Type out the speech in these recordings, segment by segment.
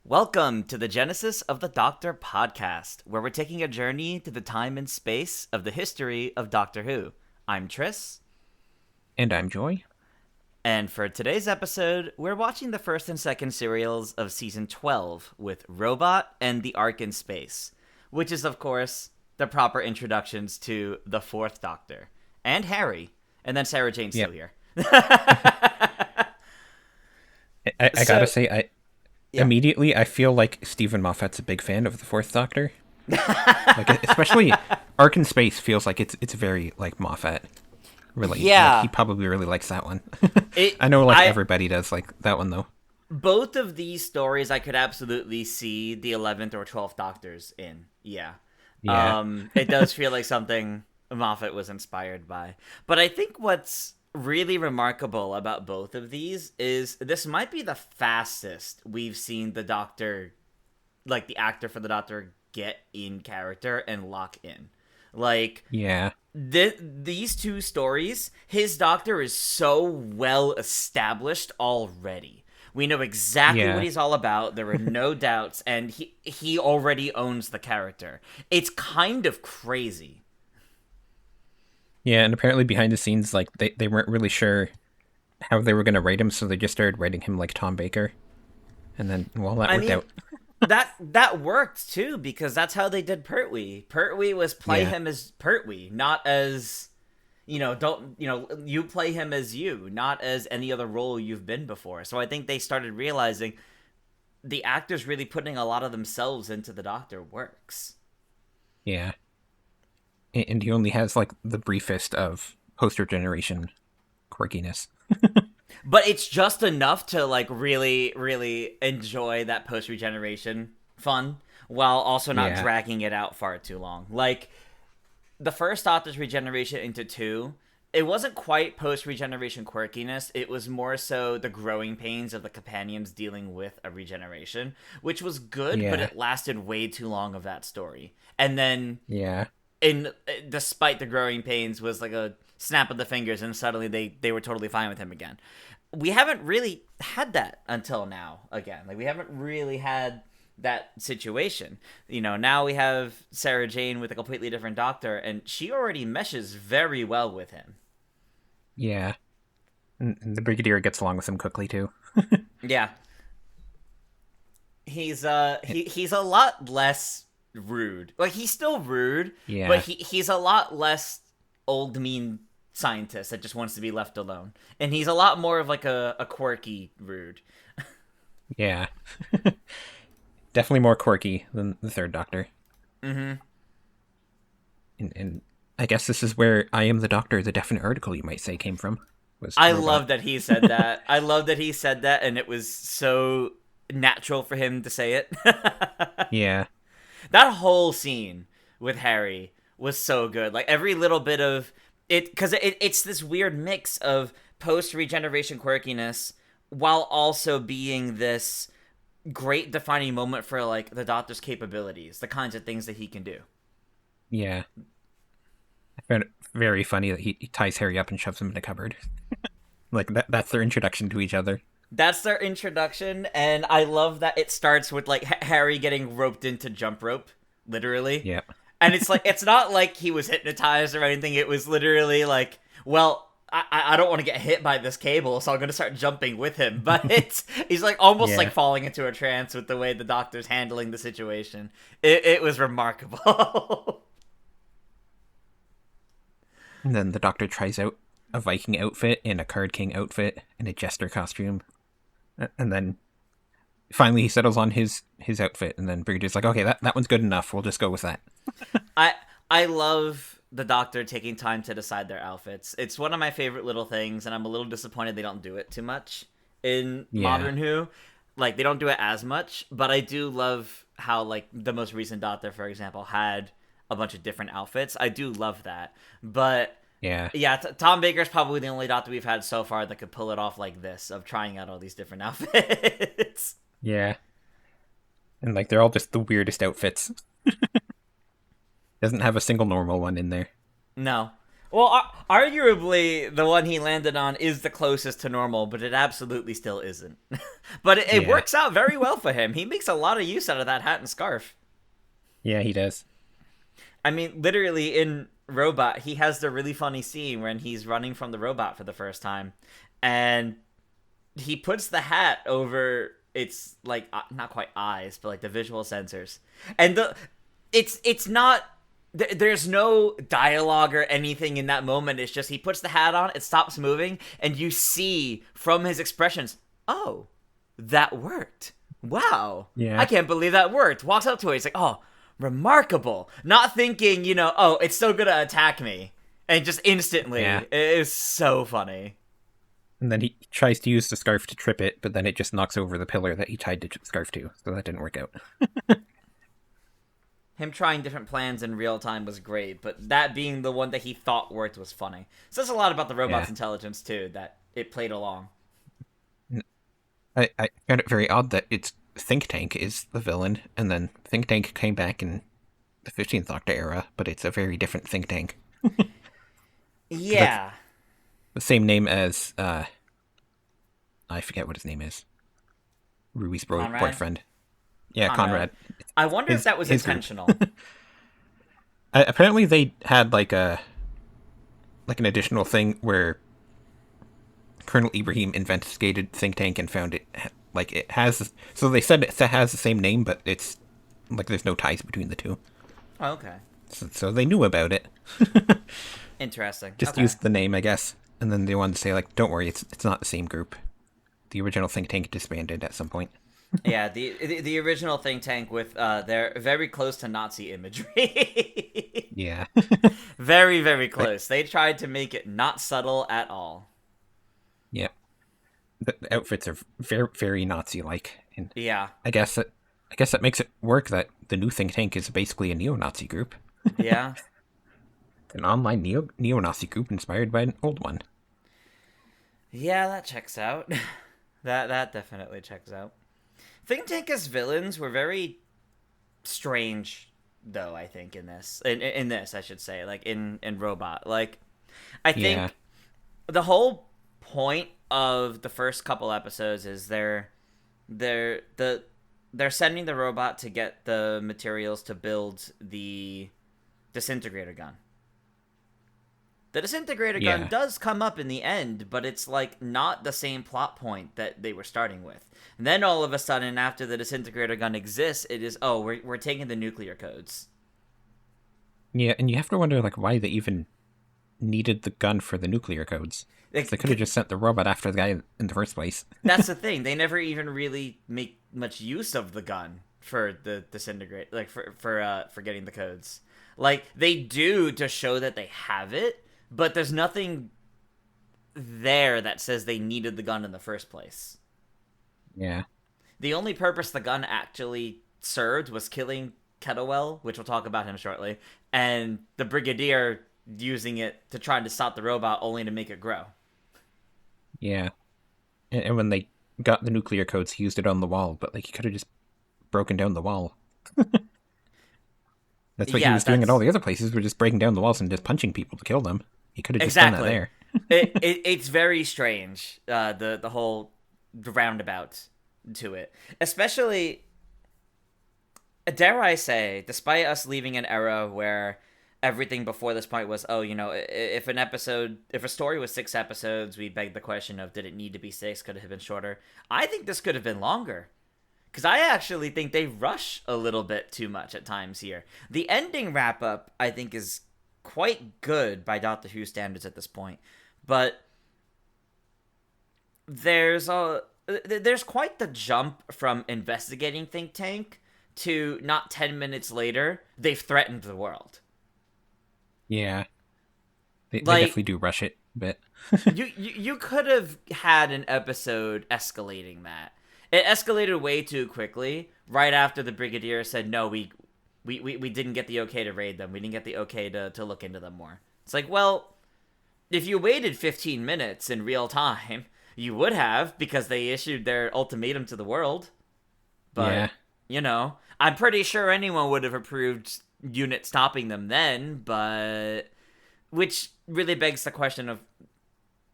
Welcome to the Genesis of the Doctor podcast, where we're taking a journey to the time and space of the history of Doctor Who. I'm Tris. And I'm Joy. And for today's episode, we're watching the first and second serials of Season 12 with Robot and The Ark in Space, which is, of course, the proper introductions to the fourth Doctor, and Harry, and then Sarah Jane's still here. I gotta say, immediately I feel like Stephen Moffat's a big fan of the fourth Doctor. Especially Ark in Space feels like it's very like Moffat. Really, yeah. He probably really likes that one. I know, everybody does like that one though. Both of these stories, I could absolutely see the 11th or 12th Doctors in. Yeah. It does feel like something Moffat was inspired by. But I think what's really remarkable about both of these is this might be the fastest we've seen the Doctor, like the actor for the Doctor, get in character and lock in. These two stories, his Doctor is so well established already. We know exactly what he's all about. There are no doubts, and he already owns the character. It's kind of crazy. Yeah, and apparently behind the scenes, like they weren't really sure how they were going to write him, so they just started writing him like Tom Baker, and then that worked out. that worked too, because that's how they did Pertwee. Pertwee was play him as Pertwee, not as you play him as you, not as any other role you've been before. So I think they started realizing the actors really putting a lot of themselves into the Doctor works. Yeah. And he only has like the briefest of post-regeneration quirkiness. But it's just enough to like really, really enjoy that post-regeneration fun while also not dragging it out far too long. Like the first Doctor's regeneration into 2, it wasn't quite post-regeneration quirkiness. It was more so the growing pains of the companions dealing with a regeneration, which was good, but it lasted way too long of that story. And then despite the growing pains, was like a snap of the fingers, and suddenly they were totally fine with him again. We haven't really had that until now again. Like, we haven't really had that situation. Now we have Sarah Jane with a completely different Doctor, and she already meshes very well with him. Yeah. And the Brigadier gets along with him quickly, too. Yeah. He's a lot less rude. Like, he's still rude, but he's a lot less old mean scientist that just wants to be left alone. And he's a lot more of like a quirky rude. Yeah. Definitely more quirky than the third Doctor. Mm-hmm. And I guess this is where I Am the Doctor, the definite article, you might say, came from. I love that he said that. I love that he said that, and it was so natural for him to say it. Yeah. That whole scene with Harry was so good. Like, every little bit of it, because it's this weird mix of post-regeneration quirkiness while also being this great defining moment for, like, the Doctor's capabilities, the kinds of things that he can do. Yeah. I found it very funny that he ties Harry up and shoves him in a cupboard. Like, that's their introduction to each other. That's their introduction, and I love that it starts with, like, Harry getting roped into jump rope, literally. Yeah. And it's like, it's not like he was hypnotized or anything. It was literally like, well, I don't want to get hit by this cable, so I'm going to start jumping with him. But he's like almost like falling into a trance with the way the Doctor's handling the situation. It was remarkable. And then the Doctor tries out a Viking outfit and a Card King outfit and a Jester costume. And then finally he settles on his outfit, and then Brigadier's like, okay, that one's good enough. We'll just go with that. I love the Doctor taking time to decide their outfits. It's one of my favorite little things, and I'm a little disappointed they don't do it too much in Modern Who. Like, they don't do it as much, but I do love how, like, the most recent Doctor, for example, had a bunch of different outfits. I do love that. But Tom Baker's probably the only Doctor we've had so far that could pull it off like this, of trying out all these different outfits. Yeah. And, like, they're all just the weirdest outfits. Doesn't have a single normal one in there. No. Well, arguably, the one he landed on is the closest to normal, but it absolutely still isn't. But it Yeah. works out very well for him. He makes a lot of use out of that hat and scarf. Yeah, he does. I mean, literally in Robot, he has the really funny scene when he's running from the robot for the first time, and he puts the hat over its like not quite eyes, but like the visual sensors, and it's not. There's no dialogue or anything in that moment. It's just he puts the hat on, it stops moving, and you see from his expressions, oh, that worked. Wow. Yeah. I can't believe that worked. Walks up to it. He's like, oh, remarkable. Not thinking, oh, it's still going to attack me. And just instantly. Yeah. It is so funny. And then he tries to use the scarf to trip it, but then it just knocks over the pillar that he tied the scarf to. So that didn't work out. Him trying different plans in real time was great, but that being the one that he thought worked was funny. Says a lot about the robot's intelligence, too, that it played along. I found it very odd that it's Think Tank is the villain, and then Think Tank came back in the 15th Doctor era, but it's a very different Think Tank. Yeah. The same name as, I forget what his name is. Ruby's boyfriend. Yeah, Conrad. I wonder if that was intentional. Apparently they had like an additional thing where Colonel Ibrahim investigated Think Tank and found it has. So they said it has the same name, but it's like there's no ties between the two. Oh, okay. So they knew about it. Interesting. Just used the name, I guess, and then they wanted to say like, don't worry, it's not the same group. The original Think Tank disbanded at some point. Yeah, the original Think Tank with they're very close to Nazi imagery. Yeah. Very, very close. They tried to make it not subtle at all. Yeah. The outfits are very, very Nazi-like. And yeah. I guess that makes it work that the new Think Tank is basically a neo-Nazi group. Yeah. An online neo-Nazi group inspired by an old one. Yeah, that checks out. That definitely checks out. Think Tank as villains were very strange, though, I think, in this. In this, I should say. Like, in Robot. Like, I think the whole point of the first couple episodes is they're sending the robot to get the materials to build the disintegrator gun. The disintegrator gun does come up in the end, but it's like not the same plot point that they were starting with. And then all of a sudden, after the disintegrator gun exists, it is, oh, we're taking the nuclear codes. Yeah, and you have to wonder like why they even needed the gun for the nuclear codes. They could have just sent the robot after the guy in the first place. That's the thing. They never even really make much use of the gun for the disintegrate, like for getting the codes. Like they do to show that they have it, but there's nothing there that says they needed the gun in the first place. Yeah. The only purpose the gun actually served was killing Kettlewell, which we'll talk about him shortly, and the Brigadier using it to try to stop the robot only to make it grow. Yeah. And when they got the nuclear codes, he used it on the wall, but like he could have just broken down the wall. That's what he was doing at all the other places. We're just breaking down the walls and just punching people to kill them. He could have just done that there. It's very strange, the whole roundabout to it. Especially, dare I say, despite us leaving an era where everything before this point was, if a story was 6 episodes, we begged the question of, did it need to be 6? Could it have been shorter? I think this could have been longer. Because I actually think they rush a little bit too much at times here. The ending wrap-up, I think, is quite good by Doctor Who standards at this point. But there's quite the jump from investigating Think Tank to not 10 minutes later, they've threatened the world. Yeah. They definitely do rush it a bit. you could have had an episode escalating that. It escalated way too quickly right after the Brigadier said, no, we didn't get the okay to raid them. We didn't get the okay to look into them more. It's like, well, if you waited 15 minutes in real time, you would have, because they issued their ultimatum to the world. But, I'm pretty sure anyone would have approved unit stopping them then, but... Which really begs the question of,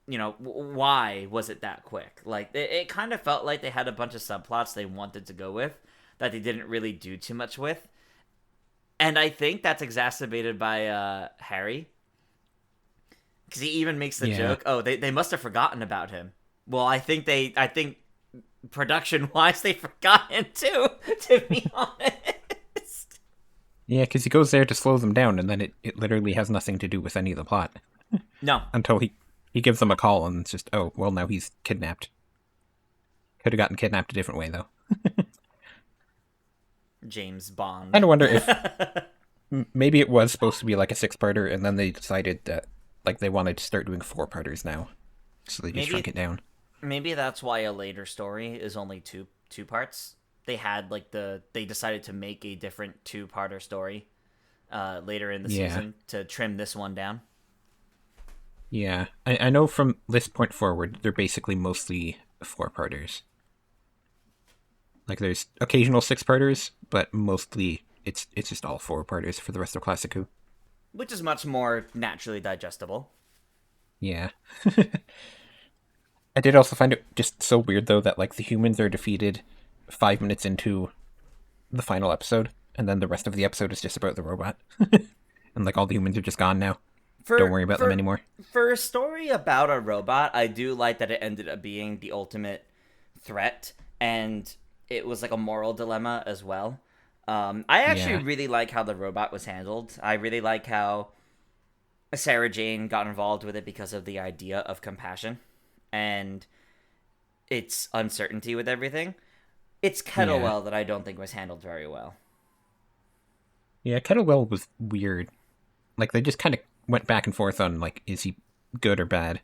why was it that quick? Like, it kind of felt like they had a bunch of subplots they wanted to go with that they didn't really do too much with. And I think that's exacerbated by Harry. Because he even makes the joke, oh, they must have forgotten about him. Well, I think production-wise, they forgot him too, to be honest. Yeah, because he goes there to slow them down, and then it literally has nothing to do with any of the plot. No. Until he gives them a call, and it's just, oh, well, now he's kidnapped. Could have gotten kidnapped a different way, though. James Bond. I kind of wonder if maybe it was supposed to be like a 6-parter, and then they decided that they wanted to start doing 4-parters now, so they just shrunk it down. Maybe that's why a later story is only two parts. They had they decided to make a different 2-parter story later in the season to trim this one down. Yeah, I know from this point forward, they're basically mostly 4-parters. Like, there's occasional 6-parters, but mostly it's just all 4-parters for the rest of Classic Who. Which is much more naturally digestible. Yeah. I did also find it just so weird, though, that, the humans are defeated 5 minutes into the final episode, and then the rest of the episode is just about the robot. And, all the humans are just gone now. Don't worry about them anymore. For a story about a robot, I do like that it ended up being the ultimate threat, and it was a moral dilemma as well. I actually really like how the robot was handled. I really like how Sarah Jane got involved with it because of the idea of compassion and its uncertainty with everything. It's Kettlewell that I don't think was handled very well. Yeah, Kettlewell was weird. They just kind of went back and forth on, is he good or bad?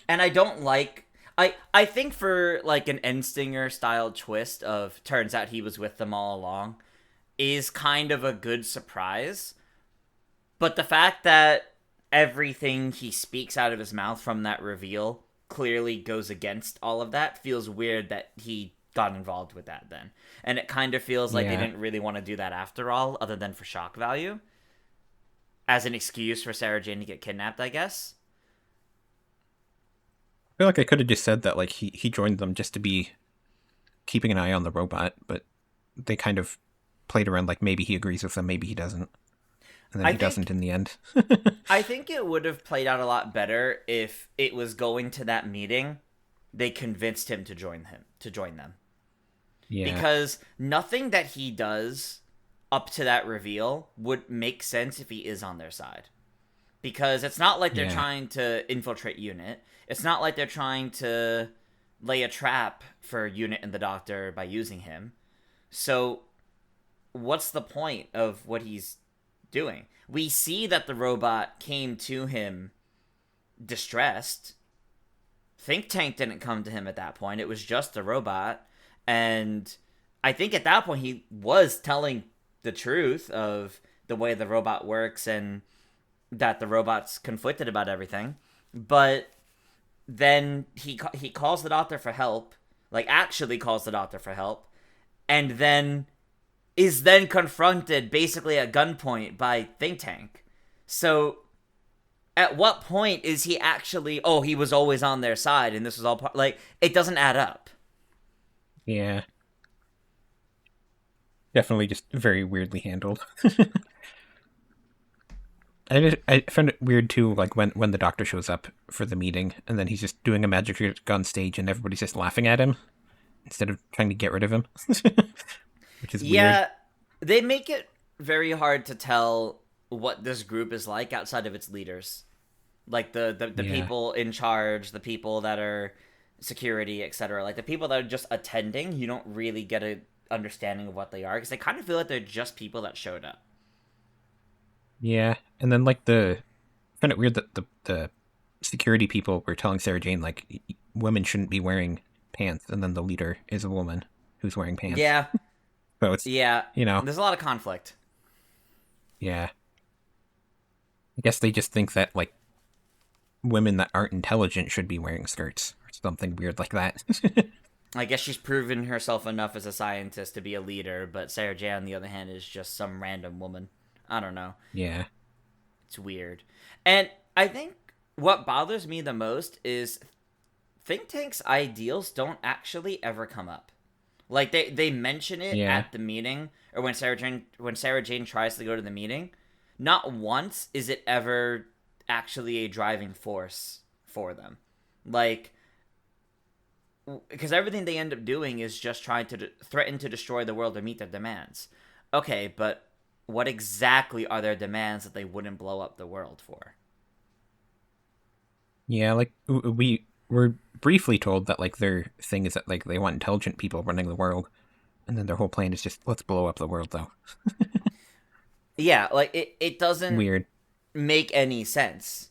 And I don't like... I think for, an Endstinger-style twist of turns out he was with them all along is kind of a good surprise. But the fact that everything he speaks out of his mouth from that reveal clearly goes against all of that feels weird that he got involved with that then. And it kind of feels like they didn't really want to do that after all, other than for shock value. As an excuse for Sarah Jane to get kidnapped, I guess. I feel like I could have just said that he joined them just to be keeping an eye on the robot, but they kind of played around maybe he agrees with them, maybe he doesn't. And then he doesn't in the end. I think it would have played out a lot better if it was going to that meeting, they convinced him to join them. Yeah. Because nothing that he does up to that reveal would make sense if he is on their side. Because it's not like they're trying to infiltrate UNIT. It's not like they're trying to lay a trap for UNIT and the Doctor by using him. So what's the point of what he's doing? We see that the robot came to him distressed. Think Tank didn't come to him at that point. It was just the robot. And I think at that point he was telling the truth of the way the robot works and that the robot's conflicted about everything. But then he calls the Doctor for help, actually calls the Doctor for help, and then is then confronted basically at gunpoint by Think Tank. So at what point is he actually, he was always on their side and this was all part, it doesn't add up. Yeah. Definitely just very weirdly handled. I found it weird too, when the Doctor shows up for the meeting, and then he's just doing a magic trick on stage, and everybody's just laughing at him instead of trying to get rid of him, which is weird. Yeah, they make it very hard to tell what this group is like outside of its leaders, the people in charge, the people that are security, etc. The people that are just attending, you don't really get a understanding of what they are because they kind of feel like they're just people that showed up. Yeah, and then I find it weird that the security people were telling Sarah Jane women shouldn't be wearing pants, and then the leader is a woman who's wearing pants. Yeah. So it's there's a lot of conflict. Yeah. I guess they just think that women that aren't intelligent should be wearing skirts or something weird like that. I guess she's proven herself enough as a scientist to be a leader, but Sarah Jane on the other hand is just some random woman. I don't know. Yeah. It's weird. And I think what bothers me the most is think tanks' ideals don't actually ever come up. Like they mention it Yeah. at the meeting, or when Sarah Jane tries to go to the meeting. Not once is it ever actually a driving force for them. Like, because everything they end up doing is just trying to threaten to destroy the world or meet their demands. Okay, but what exactly are their demands that they wouldn't blow up the world for? Yeah, like we were briefly told that like their thing is that like they want intelligent people running the world, and then their whole plan is just let's blow up the world though. Yeah, like it doesn't Weird. make any sense.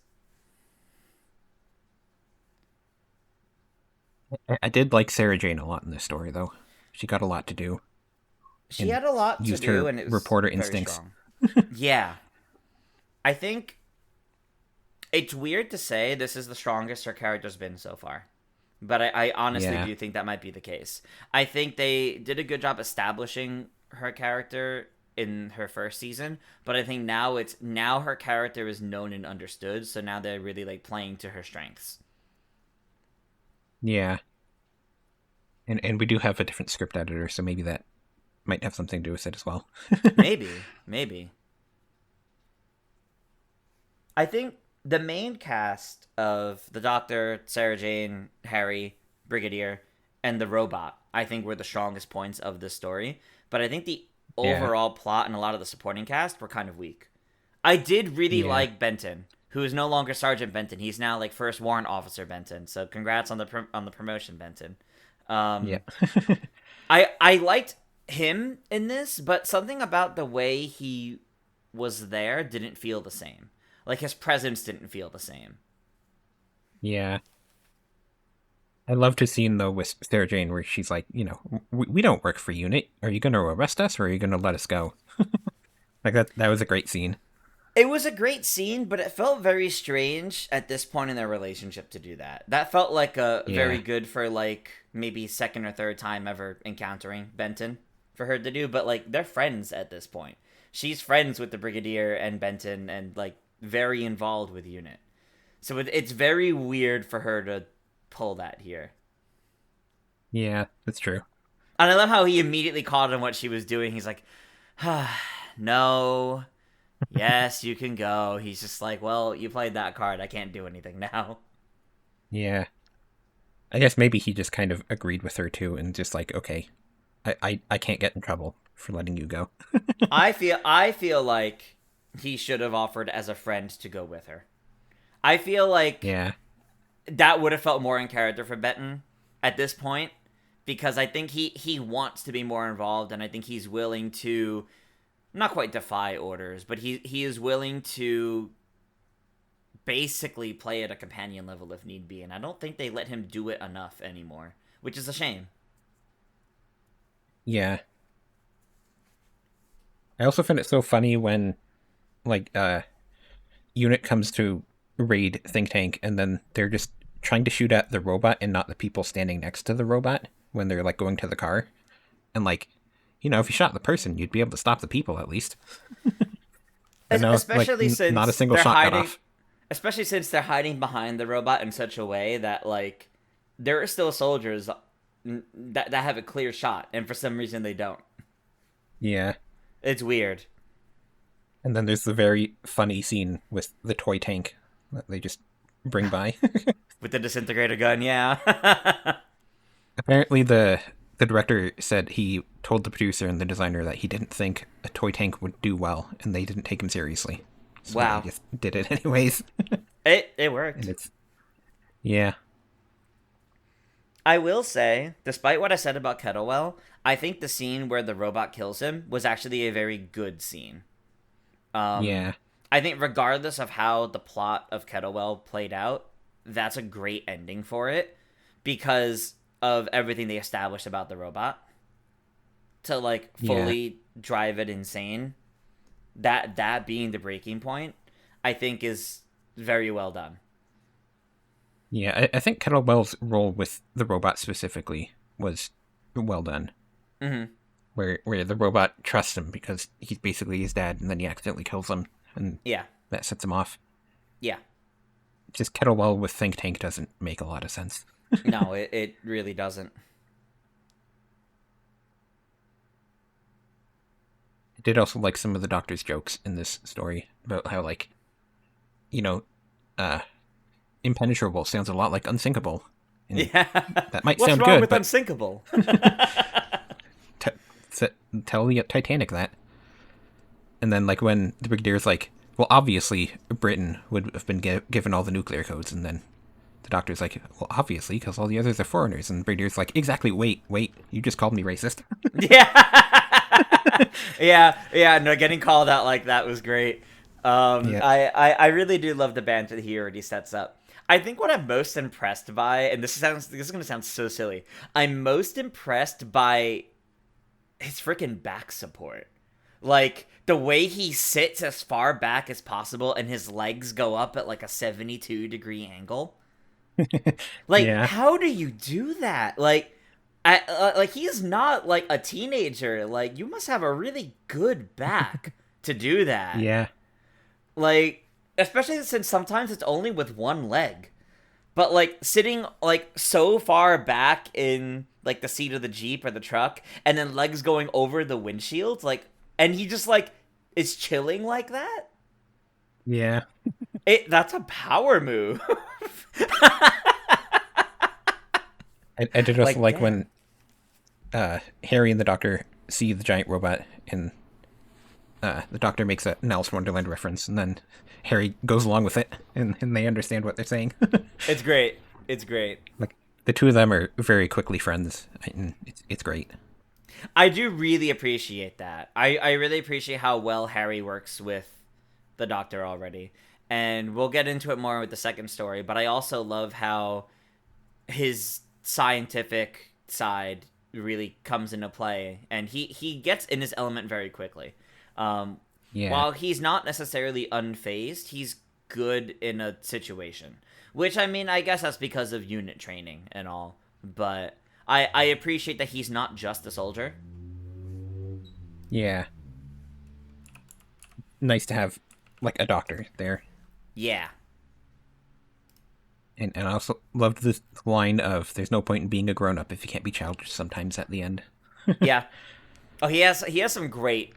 I did like Sarah Jane a lot in this story though. She got a lot to do She and had a lot to used do, her and it was reporter very instincts. strong. Yeah, I think it's weird to say this is the strongest her character's been so far. But I honestly Yeah. do think that might be the case. I think they did a good job establishing her character in her first season, but I think now her character is known and understood, so now they're really like playing to her strengths. Yeah. And we do have a different script editor, so maybe that might have something to do with it as well. Maybe. I think the main cast of the Doctor, Sarah Jane, Harry, Brigadier, and the robot, I think were the strongest points of this story. But I think the Yeah. overall plot and a lot of the supporting cast were kind of weak. I did really Yeah. like Benton, who is no longer Sergeant Benton. He's now like First Warrant Officer Benton. So congrats on the promotion, Benton. Yeah. I liked him in this, but something about the way he was there didn't feel the same. Like his presence didn't feel the same. Yeah. I loved his scene though with Sarah Jane where she's like, we don't work for UNIT. Are you going to arrest us or are you going to let us go? Like that was a great scene. It was a great scene, but it felt very strange at this point in their relationship to do that. That felt like a very Yeah. good for like maybe second or third time ever encountering Benton for her to do, but like they're friends at this point. She's friends with the Brigadier and Benton and like very involved with UNIT. So it's very weird for her to pull that here. Yeah, that's true. And I love how he immediately caught on what she was doing. He's like, no, yes, you can go. He's just like, well, you played that card. I can't do anything now. Yeah. I guess maybe he just kind of agreed with her too and just like, okay, I can't get in trouble for letting you go. I feel like he should have offered as a friend to go with her. I feel like Yeah. that would have felt more in character for Benton at this point, because I think he wants to be more involved, and I think he's willing to not quite defy orders, but he is willing to basically play at a companion level if need be, and I don't think they let him do it enough anymore, which is a shame. Yeah. I also find it so funny when like unit comes to raid think tank and then they're just trying to shoot at the robot and not the people standing next to the robot when they're like going to the car. And like, if you shot the person, you'd be able to stop the people at least. No, Especially since not a single they're shot got hiding, off. especially since they're hiding behind the robot in such a way that like there are still soldiers that have a clear shot, and for some reason they don't. Yeah. It's weird. And then there's the very funny scene with the toy tank that they just bring by. With the disintegrator gun, yeah. Apparently the director said he told the producer and the designer that he didn't think a toy tank would do well and they didn't take him seriously. So Wow. they just did it anyways. It worked. And it's yeah. I will say, despite what I said about Kettlewell, I think the scene where the robot kills him was actually a very good scene. Yeah. I think regardless of how the plot of Kettlewell played out, that's a great ending for it because of everything they established about the robot. To like fully drive it insane. That being the breaking point, I think is very well done. Yeah, I think Kettlewell's role with the robot specifically was well done. Mm-hmm. Where the robot trusts him because he's basically his dad, and then he accidentally kills him, and Yeah. that sets him off. Yeah. just Kettlewell with Think Tank doesn't make a lot of sense. No, it really doesn't. I did also like some of the Doctor's jokes in this story about how, like, you know, impenetrable sounds a lot like unsinkable. And Yeah. that might What's sound wrong good, with but unsinkable? tell the Titanic that. And then, like, when the Brigadier's like, well, obviously, Britain would have been given all the nuclear codes, and then the Doctor's like, well, obviously, because all the others are foreigners. And the Brigadier's like, exactly, wait, you just called me racist. Yeah. yeah, no, getting called out like that was great. Yeah. I really do love the banter that he already sets up. I think what I'm most impressed by, and this is gonna sound so silly, I'm most impressed by his freaking back support. Like, the way he sits as far back as possible and his legs go up at like a 72-degree angle. Like, Yeah. how do you do that? Like, like, he's not like a teenager. Like, you must have a really good back to do that. Yeah. Like, especially since sometimes it's only with one leg. But like sitting like so far back in like the seat of the Jeep or the truck, and then legs going over the windshield, like, and he just like is chilling like that. Yeah. That's a power move. I did also like damn. when Harry and the Doctor see the giant robot, and the Doctor makes an Alice in Wonderland reference, and then Harry goes along with it, and they understand what they're saying. It's great. It's great. Like, the two of them are very quickly friends, and it's great. I do really appreciate that. I really appreciate how well Harry works with the Doctor already. And we'll get into it more with the second story, but I also love how his scientific side really comes into play, and he gets in his element very quickly. Yeah. While he's not necessarily unfazed, he's good in a situation. Which, I mean, I guess that's because of unit training and all. But I appreciate that he's not just a soldier. Yeah. Nice to have, like, a doctor there. Yeah. And I also loved this line of, there's no point in being a grown-up if you can't be childish sometimes at the end. Yeah. Oh, he has some great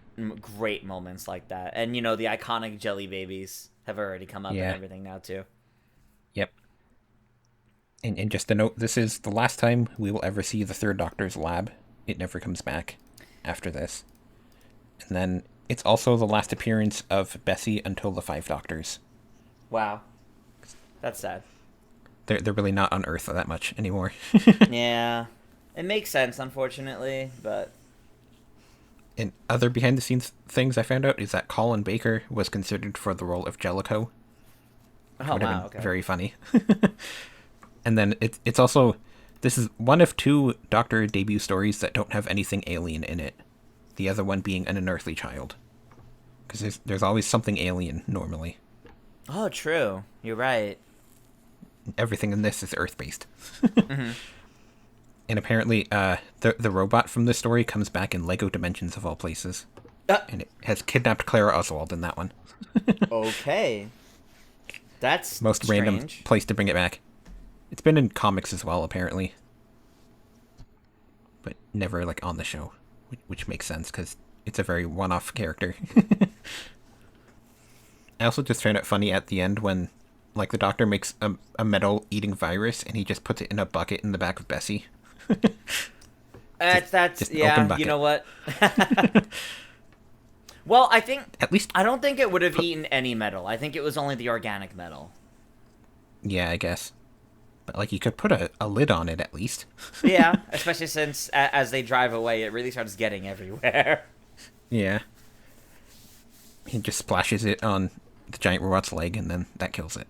moments like that. And, you know, the iconic jelly babies have already come up and everything now, too. Yep. And just a note, this is the last time we will ever see the Third Doctor's lab. It never comes back after this. And then it's also the last appearance of Bessie until the Five Doctors. Wow. That's sad. They're really not on Earth that much anymore. Yeah. It makes sense, unfortunately, but... And other behind-the-scenes things I found out is that Colin Baker was considered for the role of Jellicoe. Oh, wow, okay. Very funny. And then it's also, this is one of two Doctor debut stories that don't have anything alien in it. The other one being an unearthly child. Because there's always something alien, normally. Oh, true. You're right. Everything in this is Earth-based. Mm-hmm. And apparently, the robot from this story comes back in Lego Dimensions of all places. And it has kidnapped Clara Oswald in that one. Okay. That's most strange. random place to bring it back. It's been in comics as well, apparently. But never, like, on the show. Which makes sense, because it's a very one-off character. I also just found it funny at the end when, like, the Doctor makes a metal-eating virus, and he just puts it in a bucket in the back of Bessie. That's yeah, you know what? Well, I think... At least... I don't think it would have eaten any metal. I think it was only the organic metal. Yeah, I guess. But, like, you could put a lid on it, at least. Yeah, especially since, as they drive away, it really starts getting everywhere. Yeah. He just splashes it on the giant robot's leg, and then that kills it.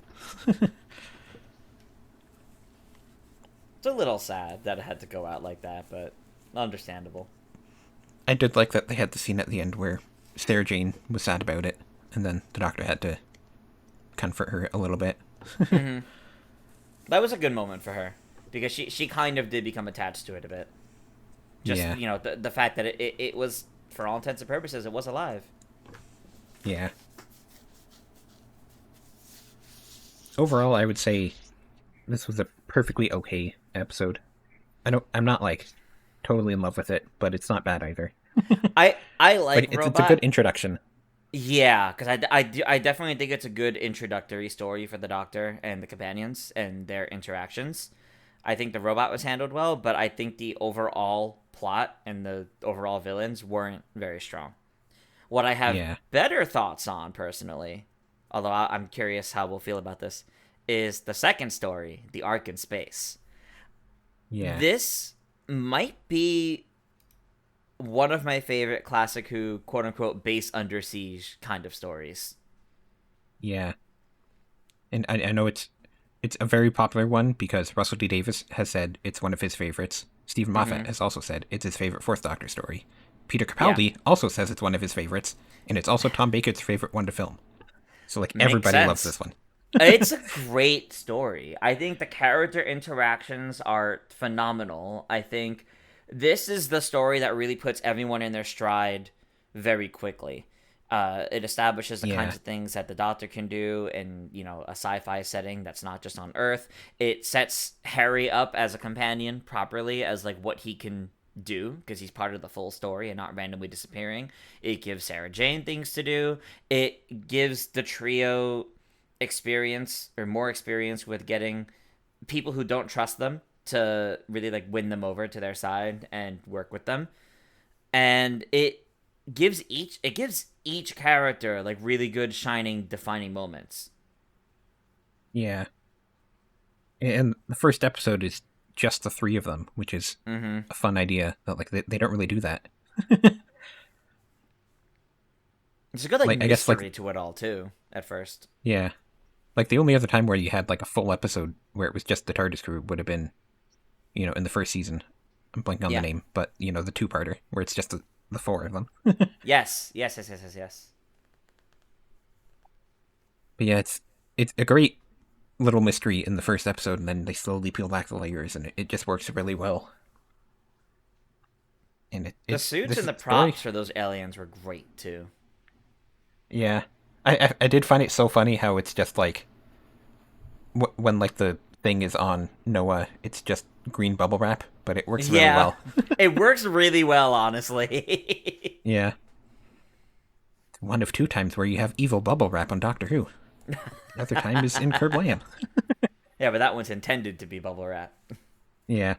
It's a little sad that it had to go out like that, but understandable. I did like that they had the scene at the end where Sarah Jane was sad about it, and then the Doctor had to comfort her a little bit. Mm-hmm. That was a good moment for her, because she kind of did become attached to it a bit. Just, yeah. You know, the fact that it was, for all intents and purposes, it was alive. Yeah. overall, I would say this was a perfectly okay episode. I'm not like totally in love with it, but it's not bad either. I But like it's a good Robot. introduction. Yeah, because I definitely think it's a good introductory story for the Doctor and the companions and their interactions. I think the robot was handled well, but I think the overall plot and the overall villains weren't very strong. What I have Yeah, better thoughts on personally, although I'm curious how we'll feel about this, is the second story, The Ark in Space. yeah, This might be one of my favorite classic Who quote unquote base under siege kind of stories. yeah. And I know it's a very popular one because Russell T Davies has said it's one of his favorites. Stephen Moffat Mm-hmm. has also said it's his favorite Fourth Doctor story. Peter Yeah, Capaldi also says it's one of his favorites, and it's also Tom Baker's favorite one to film. So like makes everybody loves sense. this one. It's a great story. I think the character interactions are phenomenal. I think this is the story that really puts everyone in their stride very quickly. It establishes the kinds Yeah, of things that the Doctor can do in, a sci-fi setting that's not just on Earth. It sets Harry up as a companion properly, as like what he can do because he's part of the full story and not randomly disappearing. It gives Sarah Jane things to do. It gives the trio experience or more experience with getting people who don't trust them to really like win them over to their side and work with them. And it gives each character like really good shining defining moments. yeah. And the first episode is just the three of them, which is Mm-hmm. a fun idea. That like they don't really do that. It's a good like Like I guess like mystery to it all too at first. yeah, like the only other time where you had like a full episode where it was just the TARDIS crew would have been in the first season. I'm blanking on the Yeah. name, but the two-parter where it's just the four of them. Yes. Yes. Yes. Yes. Yes. Yes. But yeah, it's a great little mystery in the first episode, and then they slowly peel back the layers, and it just works really well. And The it's suits this and the story. props for those aliens were great too. Yeah, I did find it so funny how it's just like when like the thing is on Noah, it's just green bubble wrap, but it works really Yeah. well. It works really well, honestly. Yeah, it's one of two times where you have evil bubble wrap on Doctor Who. The other time is in Kerblam. Yeah, but that one's intended to be bubble wrap. Yeah.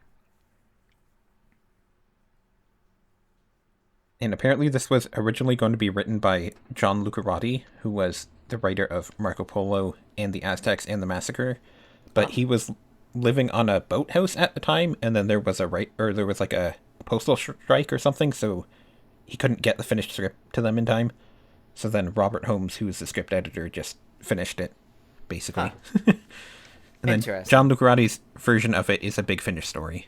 And apparently, this was originally going to be written by John Lucarotti, who was the writer of Marco Polo and the Aztecs and the Massacre. But Oh. he was living on a boathouse at the time, and then there was there was like a postal strike or something, so he couldn't get the finished script to them in time. So then Robert Holmes, who was the script editor, just finished it, Huh. basically. And then John Interesting. Lucarotti's version of it is a big finish story.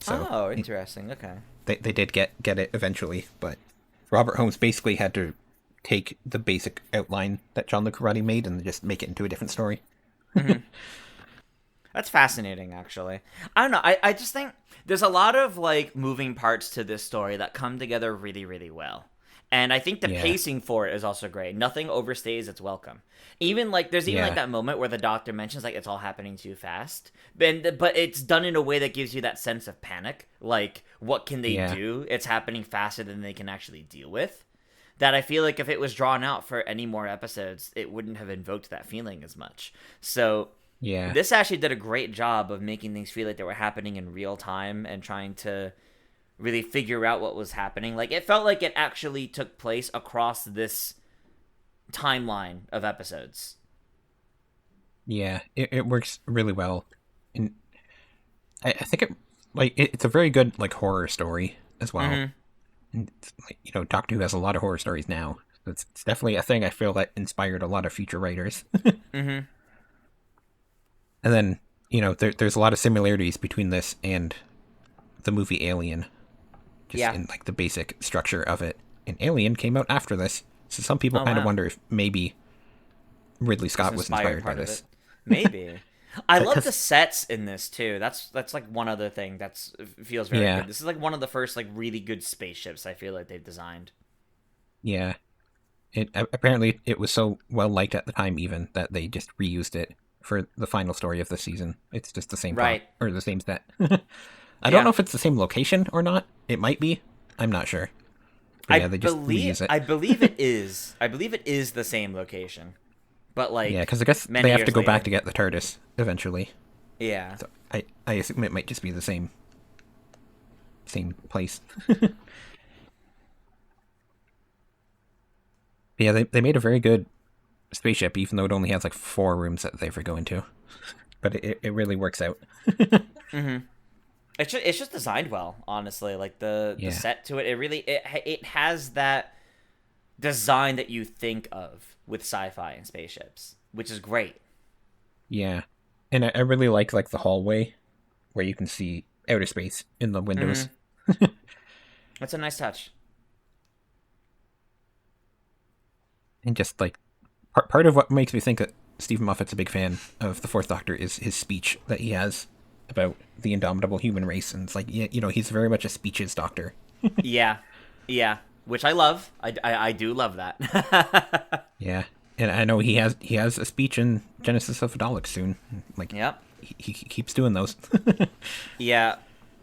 So Oh, interesting. Okay. they did get it eventually, but Robert Holmes basically had to take the basic outline that John Le Carré made and just make it into a different story. That's fascinating, actually. I don't know. I just think there's a lot of like moving parts to this story that come together really, really well. And I think the Yeah, pacing for it is also great. Nothing overstays its welcome. Even like there's even like yeah, that moment where the doctor mentions like it's all happening too fast. But it's done in a way that gives you that sense of panic. Like what can they yeah, do? It's happening faster than they can actually deal with. That I feel like if it was drawn out for any more episodes, it wouldn't have invoked that feeling as much. So yeah, this actually did a great job of making things feel like they were happening in real time and trying to really figure out what was happening. Like it felt like it actually took place across this timeline of episodes. yeah. It works really well, and I think it's a very good like horror story as well. Mm-hmm. And like, Doctor Who has a lot of horror stories now. It's definitely a thing I feel that inspired a lot of future writers. Mm-hmm. And then there's a lot of similarities between this and the movie Alien, just Yeah. in like the basic structure of it. And Alien came out after this, so some people Oh kind of wow. wonder if maybe Ridley Just Scott was inspired inspired by part of it. this. Maybe. I love the Because sets in this too. That's like one other thing that's feels very yeah, good. This is like one of the first like really good spaceships I feel like they've designed. yeah, Apparently it was so well liked at the time even that they just reused it for the final story of the season. It's just the same plot Right. or the same set. I don't Yeah. know if it's the same location or not. It might be. I'm not sure. But yeah, they just reuse it. I believe it is. I believe it is the same location, but Yeah, like because I guess many they have years to go later. back to get the TARDIS eventually. Yeah. So I assume it might just be the same place. Yeah, they made a very good spaceship, even though it only has like 4 rooms that they ever go into. But it really works out. Mm-hmm. It's just designed well, honestly. Like the Yeah. set to it, it has that design that you think of with sci-fi and spaceships, which is great. Yeah. And I really like the hallway where you can see outer space in the windows. Mm-hmm. That's a nice touch. And just like part of what makes me think that Stephen Moffat's a big fan of the Fourth Doctor is his speech that he has about the indomitable human race, and it's like, yeah, he's very much a speeches doctor. Yeah, yeah, which I love. I do love that. Yeah, and I know he has a speech in Genesis of the Daleks soon. Like, Yep. he keeps doing those. Yeah,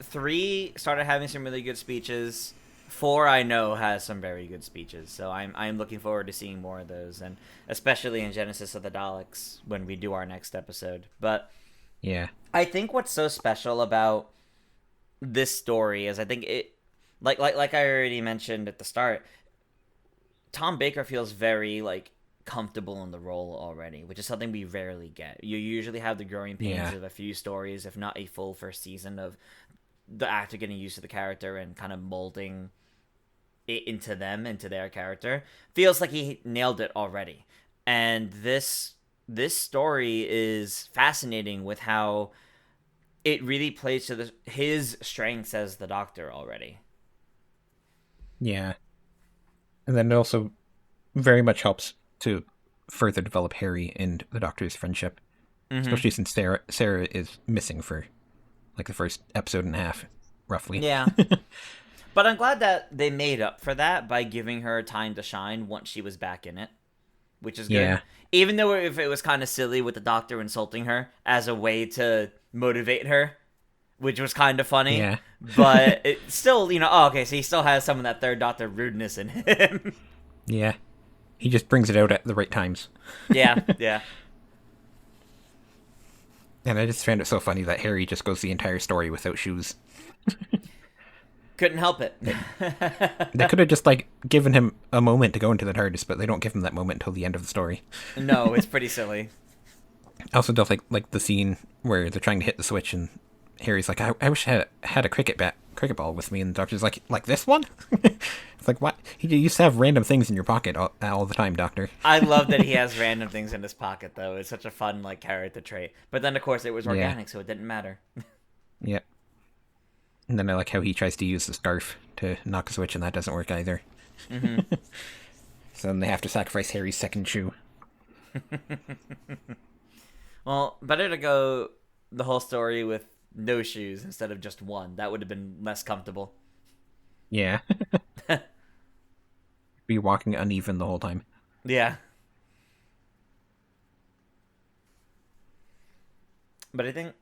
3 started having some really good speeches. 4, I know, has some very good speeches, so I'm looking forward to seeing more of those, and especially in Genesis of the Daleks when we do our next episode. But Yeah, I think what's so special about this story is I think it, like I already mentioned at the start, Tom Baker feels very like comfortable in the role already, which is something we rarely get. You usually have the growing pains Yeah. of a few stories, if not a full first season of the actor getting used to the character and kind of molding it into them, into their character. Feels like he nailed it already. And this story is fascinating with how it really plays to his strengths as the Doctor already. yeah, and then it also very much helps to further develop Harry and the Doctor's friendship, Mm-hmm. especially since Sarah is missing for like the first episode and a half, roughly. Yeah. But I'm glad that they made up for that by giving her time to shine once she was back in it, which is good. Yeah. Even though if it was kind of silly with the Doctor insulting her as a way to motivate her, which was kind of funny. Yeah. But it still, oh, okay, so he still has some of that third Doctor rudeness in him. Yeah. He just brings it out at the right times. Yeah, yeah. And I just found it so funny that Harry just goes the entire story without shoes. Couldn't help it. They could have just like given him a moment to go into the TARDIS, but they don't give him that moment until the end of the story. No, it's pretty silly. I also don't like the scene where they're trying to hit the switch and Harry's like, I wish I had a cricket ball with me, and the Doctor's like this one? It's like, what? You used to have random things in your pocket all the time, Doctor. I love that he has random things in his pocket, though. It's such a fun, like, character trait. But then, of course, it was organic, so it didn't matter. Yeah. And then I like how he tries to use the scarf to knock a switch, and that doesn't work either. Mm-hmm. So then they have to sacrifice Harry's second shoe. Well, better to go the whole story with no shoes instead of just one. That would have been less comfortable. Yeah. Be walking uneven the whole time. Yeah. But I think,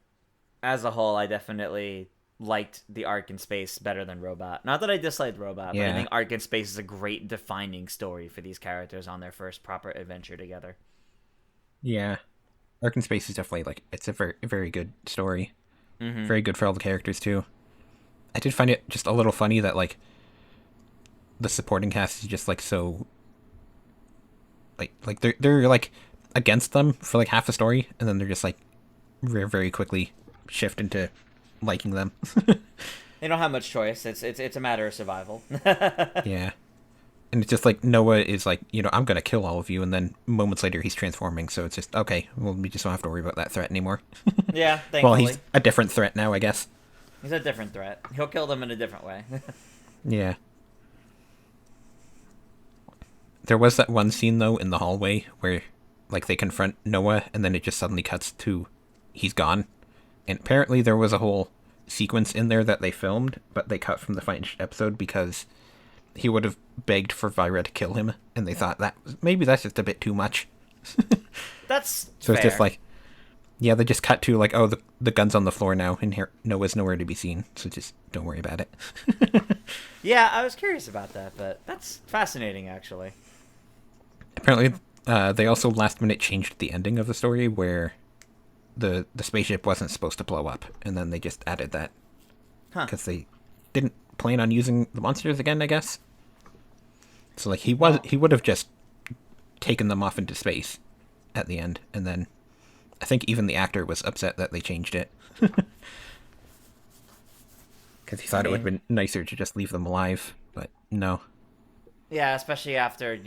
as a whole, I definitely liked the Ark in Space better than Robot. Not that I disliked Robot, but I Yeah. think Ark in Space is a great defining story for these characters on their first proper adventure together. Yeah. Ark in Space is definitely like, it's a very, very good story. Mm-hmm. Very good for all the characters too. I did find it just a little funny that like the supporting cast is just like so like they're like against them for like half the story, and then they're just like very, very quickly shift into liking them. They don't have much choice. It's a matter of survival. Yeah. And it's just like Noah is like, I'm gonna kill all of you, and then moments later he's transforming, so it's just okay, well, we just don't have to worry about that threat anymore. Yeah, thankfully. Well, he's a different threat now, I guess. He's a different threat. He'll kill them in a different way. Yeah. There was that one scene though in the hallway where like they confront Noah, and then it just suddenly cuts to he's gone. And apparently there was a whole sequence in there that they filmed, but they cut from the finished episode because he would have begged for Vira to kill him, and they thought maybe that's just a bit too much. That's so fair. It's just like, yeah, they just cut to like, oh, the gun's on the floor now, and here Noah's nowhere to be seen, so just don't worry about it. Yeah, I was curious about that, but that's fascinating, actually. Apparently, they also last minute changed the ending of the story where the spaceship wasn't supposed to blow up, and then they just added that because they didn't plan on using the monsters again, I guess. So like he would have just taken them off into space at the end, and then I think even the actor was upset that they changed it because he thought it would have been nicer to just leave them alive, but no. Yeah, especially after,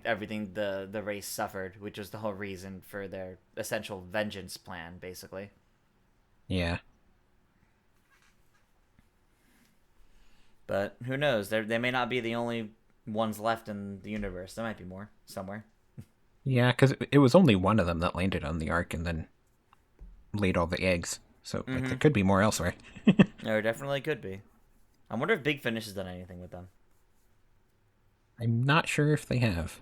everything the race suffered, which was the whole reason for their essential vengeance plan, basically. Yeah. But who knows? They may not be the only ones left in the universe. There might be more somewhere. Yeah, because it was only one of them that landed on the Ark and then laid all the eggs. So like, there could be more elsewhere. There definitely could be. I wonder if Big Finish has done anything with them. I'm not sure if they have.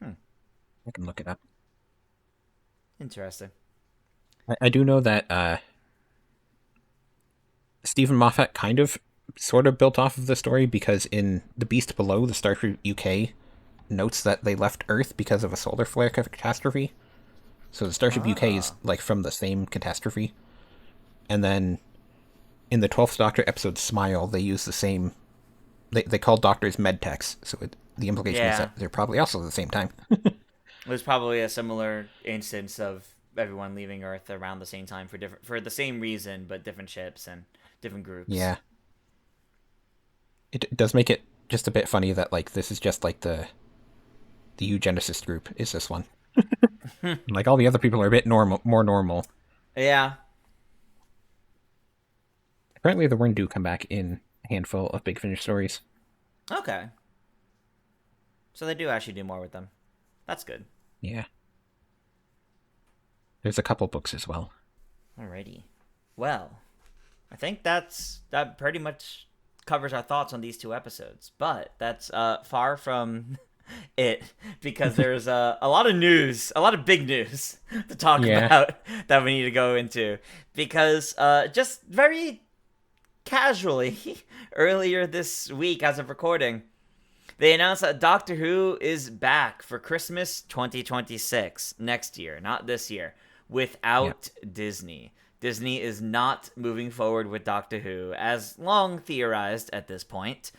I can look it up. Interesting. I do know that Stephen Moffat kind of sort of built off of the story because in The Beast Below, the Starship UK notes that they left Earth because of a solar flare catastrophe. So the Starship UK is like from the same catastrophe. And then in the 12th Doctor episode Smile, they use the same... They call doctors medtechs, so the implication is that they're probably also at the same time. It was probably a similar instance of everyone leaving Earth around the same time for the same reason, but different ships and different groups. Yeah. It does make it just a bit funny that like this is just like the eugenicist group is this one. Like all the other people are a bit more normal. Yeah. Apparently the Wern do come back in a handful of Big Finish stories. Okay. So they do actually do more with them. That's good. Yeah. There's a couple books as well. Alrighty. Well, I think that pretty much covers our thoughts on these two episodes. But that's far from it, because there's a lot of news, a lot of big news to talk about that we need to go into. Because just very casually, earlier this week as of recording, they announced that Doctor Who is back for Christmas 2026, next year, not this year, without Disney. Disney is not moving forward with Doctor Who, as long theorized at this point.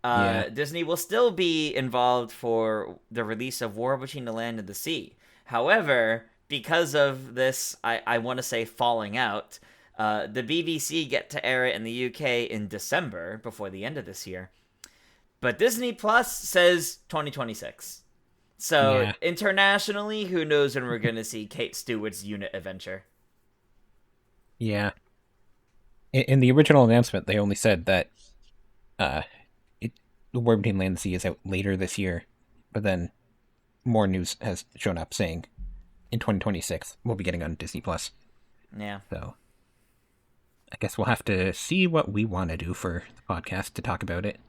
Disney will still be involved for the release of War Between the Land and the Sea. However, because of this, I want to say falling out, the BBC get to air it in the UK in December, before the end of this year. But Disney Plus says 2026. So internationally, who knows when we're going to see Kate Stewart's unit adventure. Yeah. In the original announcement, they only said that the War Between Land and Sea is out later this year. But then more news has shown up saying in 2026 we'll be getting on Disney Plus. Yeah. So I guess we'll have to see what we want to do for the podcast to talk about it.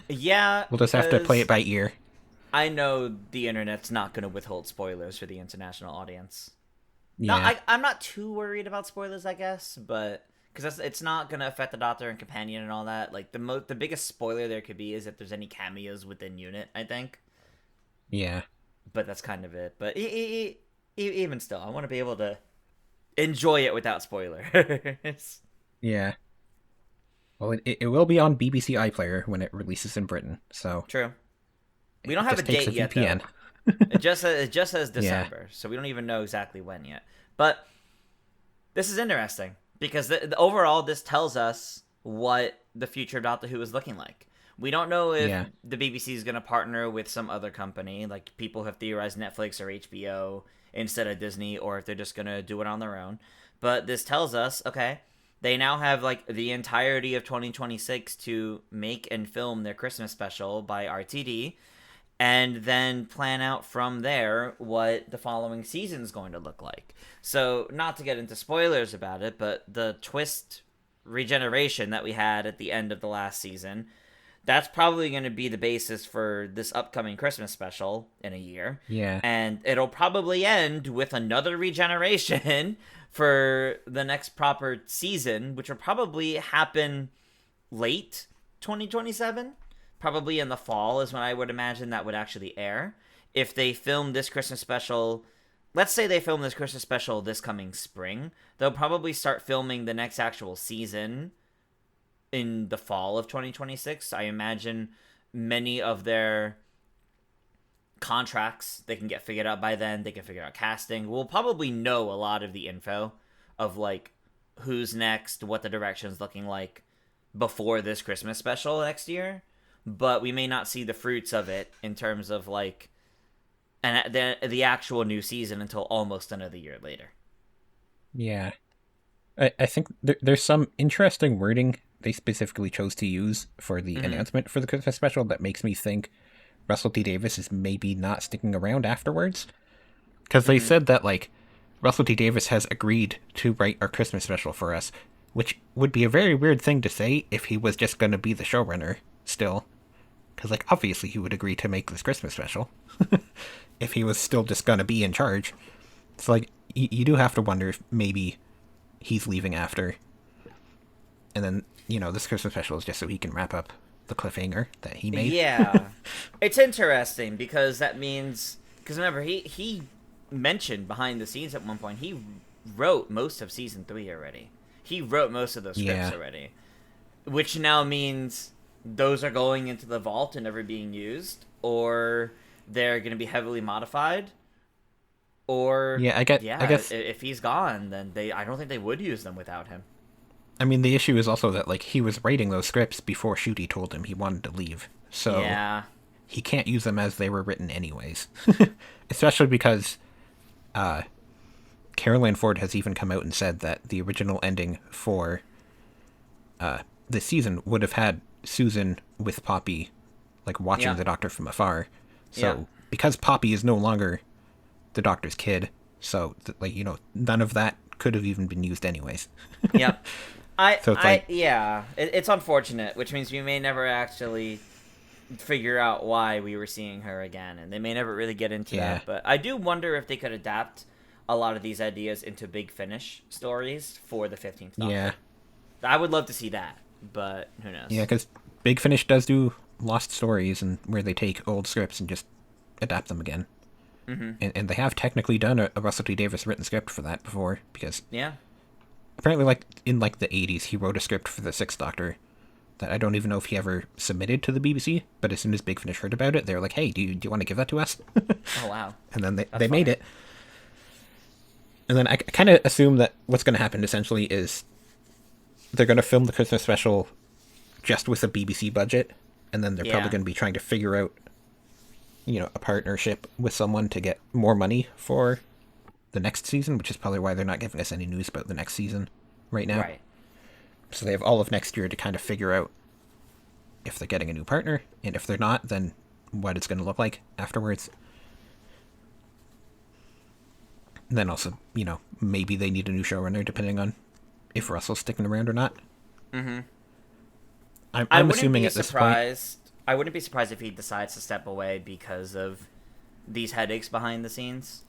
Yeah. We'll just have to play it by ear. I know the internet's not going to withhold spoilers for the international audience. Yeah. No, I'm not too worried about spoilers, I guess, but because it's not going to affect the Doctor and Companion and all that. Like the biggest spoiler there could be is if there's any cameos within Unit, I think. Yeah. But that's kind of it. But even still, I want to be able to enjoy it without spoilers. Yeah. Well, it will be on BBC iPlayer when it releases in Britain, so... True. We don't have a date yet, though. It just says December, so we don't even know exactly when yet. But this is interesting, because overall, this tells us what the future of Doctor Who is looking like. We don't know if the BBC is going to partner with some other company, like people have theorized Netflix or HBO instead of Disney, or if they're just going to do it on their own. But this tells us, okay, they now have like the entirety of 2026 to make and film their Christmas special by RTD, and then plan out from there what the following season is going to look like. So, not to get into spoilers about it, but the twist regeneration that we had at the end of the last season, that's probably going to be the basis for this upcoming Christmas special in a year. Yeah. And it'll probably end with another regeneration for the next proper season, which will probably happen late 2027. Probably in the fall is when I would imagine that would actually air. If they film this Christmas special, let's say they film this Christmas special this coming spring, they'll probably start filming the next actual season in the fall of 2026. I imagine many of their contracts, they can get figured out by then. They can figure out casting. We'll probably know a lot of the info of like who's next, what the direction's looking like before this Christmas special next year. But we may not see the fruits of it in terms of like the actual new season until almost another year later. Yeah. I think there's some interesting wording they specifically chose to use for the announcement for the Christmas special that makes me think Russell T Davies is maybe not sticking around afterwards. Because they said that, like, Russell T Davies has agreed to write our Christmas special for us, which would be a very weird thing to say if he was just going to be the showrunner still. Because, like, obviously he would agree to make this Christmas special if he was still just going to be in charge. It's like, you do have to wonder if maybe he's leaving after. And then, you know, this Christmas special is just so he can wrap up the cliffhanger that he made. Yeah. It's interesting because that means... Because remember, he mentioned behind the scenes at one point, he wrote most of season 3 already. He wrote most of those scripts already. Which now means those are going into the vault and never being used, or they're going to be heavily modified, or I guess if he's gone, then I don't think they would use them without him. I mean, the issue is also that, like, he was writing those scripts before Shooty told him he wanted to leave, so he can't use them as they were written anyways. Especially because Caroline Ford has even come out and said that the original ending for this season would have had Susan with Poppy, like, watching the Doctor from afar. So because Poppy is no longer the Doctor's kid, so like, you know, none of that could have even been used anyways. It's unfortunate, which means we may never actually figure out why we were seeing her again, and they may never really get into that. But I do wonder if they could adapt a lot of these ideas into Big Finish stories for the 15th Doctor. Yeah. I would love to see that, but who knows? Yeah, because Big Finish does do lost stories and where they take old scripts and just adapt them again. Mm-hmm. And they have technically done a Russell T Davies written script for that before, because apparently, like, in like the 80s, he wrote a script for the 6th Doctor that I don't even know if he ever submitted to the BBC, but as soon as Big Finish heard about it, they were like, hey, do you want to give that to us? Oh, wow. And then they made it. And then I kind of assume that what's going to happen essentially is they're going to film the Christmas special just with a BBC budget, and then they're probably going to be trying to figure out, you know, a partnership with someone to get more money for the next season, which is probably why they're not giving us any news about the next season right now. Right. So they have all of next year to kind of figure out if they're getting a new partner, and if they're not, then what it's going to look like afterwards. And then also, you know, maybe they need a new showrunner depending on if Russell's sticking around or not. Mm-hmm. I'm assuming at this point... I wouldn't be surprised if he decides to step away because of these headaches behind the scenes.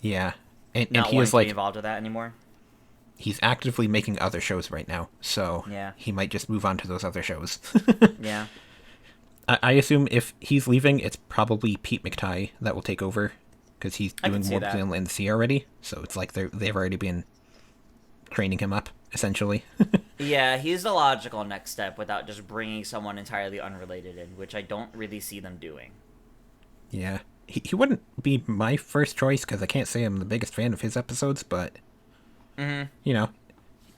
Yeah. And not he wanting is like to be involved with that anymore. He's actively making other shows right now, so he might just move on to those other shows. Yeah. I assume if he's leaving, it's probably Pete McTighe that will take over, because he's doing more Plan Land Sea already, so it's like they've already been training him up, essentially. Yeah, he's the logical next step without just bringing someone entirely unrelated in, which I don't really see them doing. Yeah. He wouldn't be my first choice, because I can't say I'm the biggest fan of his episodes, but... Mm-hmm. You know,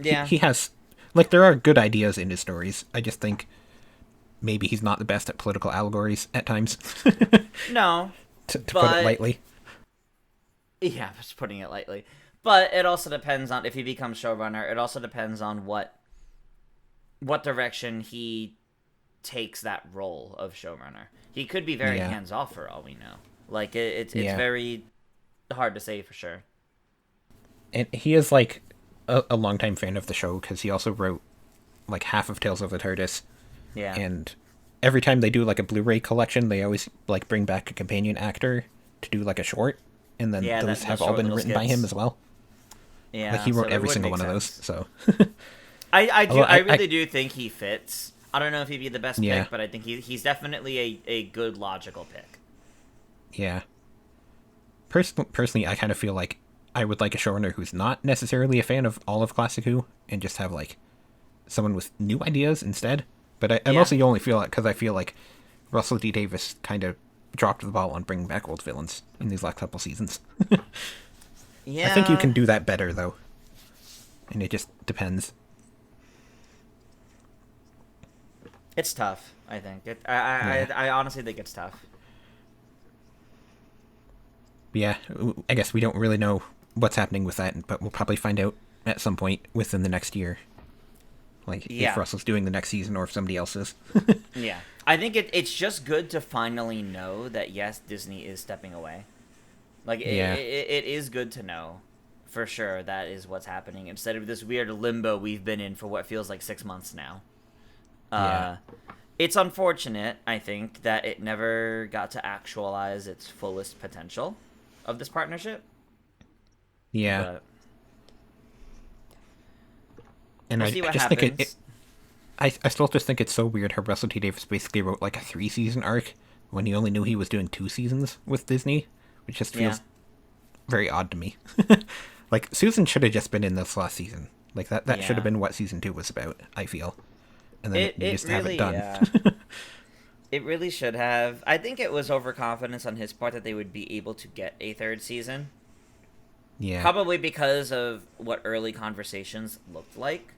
he has, like, there are good ideas in his stories. I just think maybe he's not the best at political allegories at times. No. to put it lightly. Yeah, just putting it lightly. But it also depends on, if he becomes showrunner, it also depends on what direction he takes that role of showrunner. He could be very hands-off for all we know. Like, it's very hard to say for sure. And he is, like, a longtime fan of the show, because he also wrote, like, half of Tales of the TARDIS. Yeah. And every time they do like a Blu-ray collection, they always like bring back a companion actor to do like a short, and then those have all been written by him as well. Yeah, like he wrote every single one of those. So I really do think he fits. I don't know if he'd be the best Yeah. pick, but I think he's definitely a good logical pick. Yeah. Personally, I kind of feel like I would like a showrunner who's not necessarily a fan of all of Classic Who, and just have like someone with new ideas instead. But I mostly only feel it because I feel like Russell D. Davies kind of dropped the ball on bringing back old villains in these last couple seasons. Yeah, I think you can do that better though, and it just depends. It's tough. I think I honestly think it's tough. Yeah, I guess we don't really know what's happening with that, but we'll probably find out at some point within the next year. Like, if Russell's doing the next season or if somebody else is. Yeah. I think it's just good to finally know that, yes, Disney is stepping away. Like, it is good to know, for sure, that is what's happening, instead of this weird limbo we've been in for what feels like 6 months now. It's unfortunate, I think, that it never got to actualize its fullest potential of this partnership. Yeah. But and we'll I see what just happens. think I still just think it's so weird how Russell T. Davies basically wrote like a 3-season arc when he only knew he was doing 2 seasons with Disney, which just feels very odd to me. Like, Susan should have just been in this last season. Like, that should have been what season 2 was about, I feel. And then you just have it done. Yeah. It really should have. I think it was overconfidence on his part that they would be able to get a 3rd season. Yeah. Probably because of what early conversations looked like.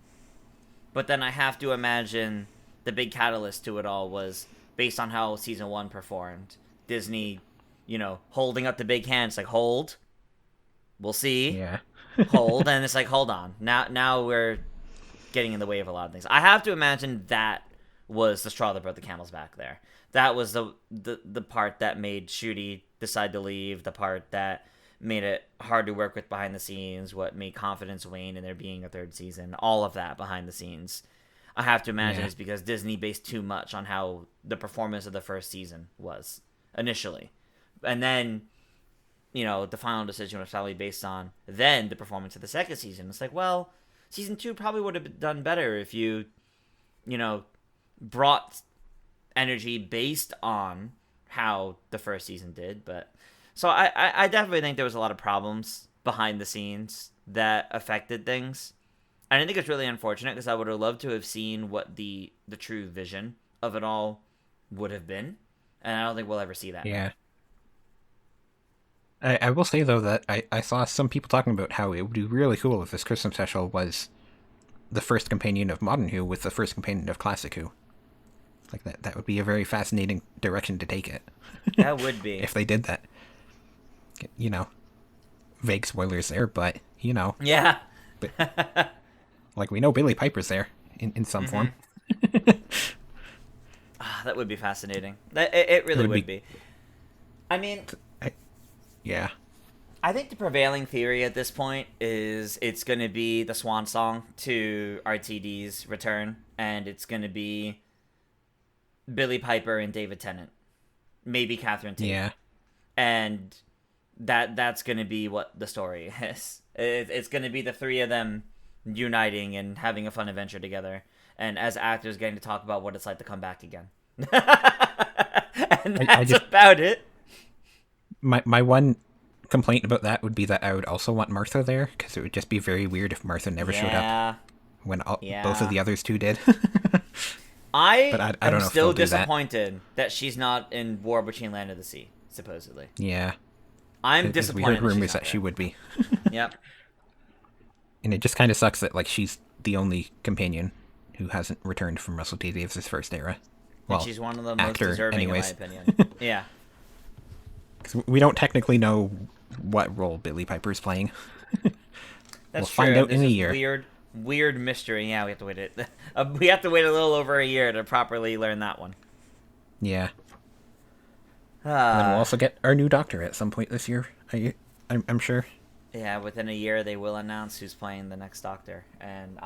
But then I have to imagine the big catalyst to it all was based on how season 1 performed. Disney, holding up the big hand. It's like, hold. We'll see. Yeah. Hold. And it's like, hold on. Now we're getting in the way of a lot of things. I have to imagine that was the straw that brought the camel's back there. That was the part that made Shooty decide to leave. The part that made it hard to work with behind the scenes, what made confidence wane in there being a 3rd season, all of that behind the scenes. I have to imagine it's because Disney based too much on how the performance of the 1st season was initially. And then, the final decision was probably based on then the performance of the 2nd season. It's like, well, season 2 probably would have done better if you, brought energy based on how the 1st season did, but so I definitely think there was a lot of problems behind the scenes that affected things. And I think it's really unfortunate because I would have loved to have seen what the true vision of it all would have been. And I don't think we'll ever see that. Yeah. I will say, though, that I saw some people talking about how it would be really cool if this Christmas special was the first companion of Modern Who with the first companion of Classic Who. Like, that would be a very fascinating direction to take it. That would be. If they did that. Vague spoilers there, but, Yeah. But, like, we know Billy Piper's there in some form. That would be fascinating. It really would be. I mean, yeah. I think the prevailing theory at this point is it's going to be the swan song to RTD's return, and it's going to be Billy Piper and David Tennant. Maybe Catherine Tate. Yeah. And that's going to be what the story is. It's going to be the 3 of them uniting and having a fun adventure together, and as actors getting to talk about what it's like to come back again. And that's about it. My one complaint about that would be that I would also want Martha there, because it would just be very weird if Martha never showed up when both of the others 2 did. I don't am know still disappointed that she's not in War Between Land and the Sea, supposedly. Yeah. I'm disappointed. We heard rumors that she would be. Yep. And it just kind of sucks that, like, she's the only companion who hasn't returned from Russell T. Davies' first era. Well, and she's one of the most deserving, anyways. in my opinion. Yeah. Because we don't technically know what role Billy Piper's playing. We'll find out in a year. Weird mystery. Yeah, we have to wait we have to wait a little over a year to properly learn that one. Yeah. And then we'll also get our new Doctor at some point this year. I'm sure. Yeah, within a year they will announce who's playing the next Doctor, and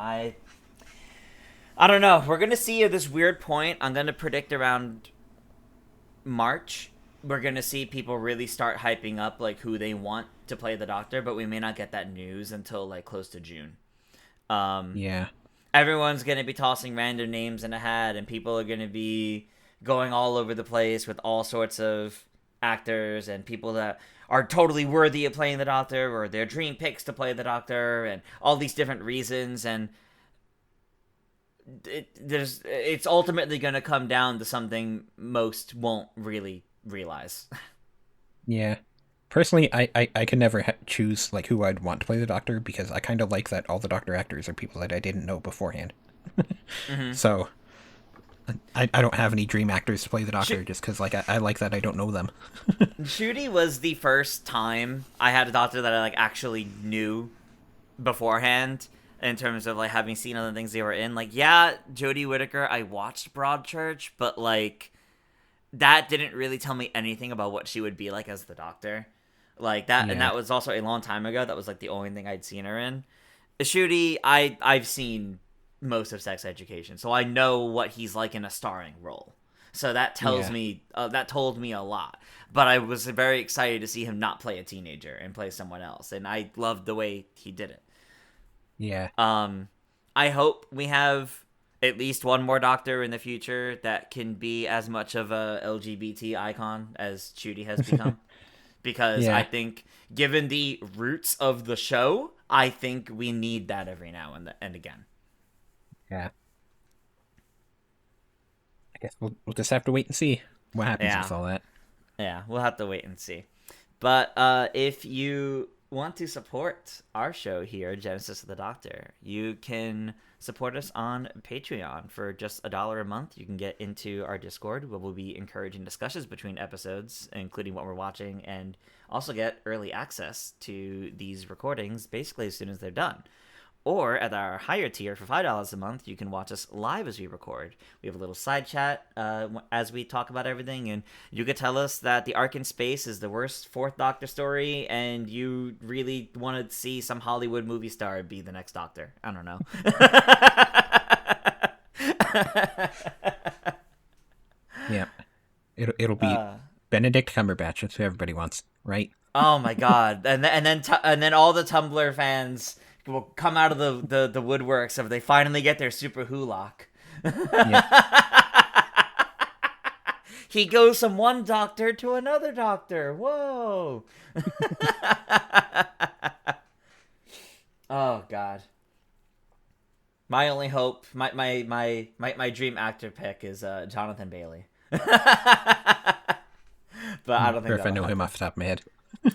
I don't know. We're gonna see at this weird point. I'm gonna predict around March. We're gonna see people really start hyping up like who they want to play the Doctor, but we may not get that news until like close to June. Yeah. Everyone's gonna be tossing random names in a hat, and people are gonna be going all over the place with all sorts of actors and people that are totally worthy of playing the Doctor or their dream picks to play the Doctor and all these different reasons. And it's ultimately going to come down to something most won't really realize. Yeah. Personally, I can never choose like who I'd want to play the Doctor because I kind of like that all the Doctor actors are people that I didn't know beforehand. Mm-hmm. So I don't have any dream actors to play the Doctor just because like I like that I don't know them. Judy was the first time I had a Doctor that I like actually knew beforehand in terms of like having seen other things they were in. Like, yeah, Jodie Whittaker, I watched Broadchurch, but like that didn't really tell me anything about what she would be like as the Doctor. Like that, Yeah. and that was also a long time ago. That was like the only thing I'd seen her in. Shooty, I've seen most of Sex Education, so I know what he's like in a starring role. So that tells me that told me a lot. But I was very excited to see him not play a teenager and play someone else, and I loved the way he did it. Yeah. I hope we have at least one more Doctor in the future that can be as much of a LGBT icon as Shooty has become. Because I think, given the roots of the show, I think we need that every now and again. Yeah. I guess we'll just have to wait and see what happens with all that. Yeah, we'll have to wait and see. But if you want to support our show here, Genesis of the Doctor, you can support us on Patreon for just $1 a month. You can get into our Discord, where we'll be encouraging discussions between episodes, including what we're watching, and also get early access to these recordings basically as soon as they're done. Or at our higher tier for $5 a month, you can watch us live as we record. We have a little side chat as we talk about everything, and you could tell us that The Ark in Space is the worst Fourth Doctor story, and you really want to see some Hollywood movie star be the next Doctor. I don't know. Yeah. It'll be Benedict Cumberbatch. That's who everybody wants, right? Oh my god! And then all the Tumblr fans will come out of the woodworks if they finally get their super Hulock. He goes from one Doctor to another Doctor. Whoa! Oh god. My only hope, my dream actor pick is Jonathan Bailey. But I don't think if I know him off the top of my head.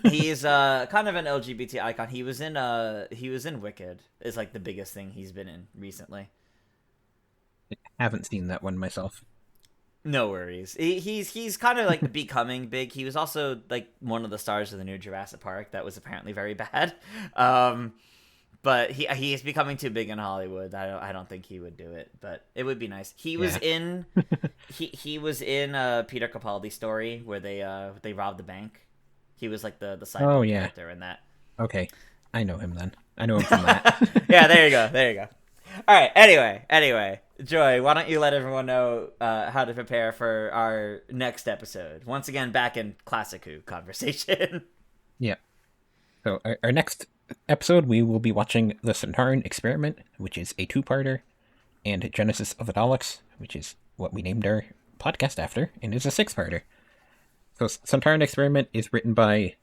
He's kind of an LGBT icon. He was in Wicked. Is like the biggest thing he's been in recently. I haven't seen that one myself. No worries. He's kind of like becoming big. He was also like one of the stars of the new Jurassic Park that was apparently very bad. But he is becoming too big in Hollywood. I don't think he would do it, but it would be nice. He was in he was in Peter Capaldi's story where they robbed the bank. He was like the side character in that. Okay. I know him then. I know him from that. Yeah, there you go. All right, anyway, Joy, why don't you let everyone know how to prepare for our next episode? Once again, back in Classic Who conversation. Yeah. So our next episode, we will be watching The Centauran Experiment, which is a 2-parter, and Genesis of the Daleks, which is what we named our podcast after, and is a 6-parter. So Centauran Experiment is written by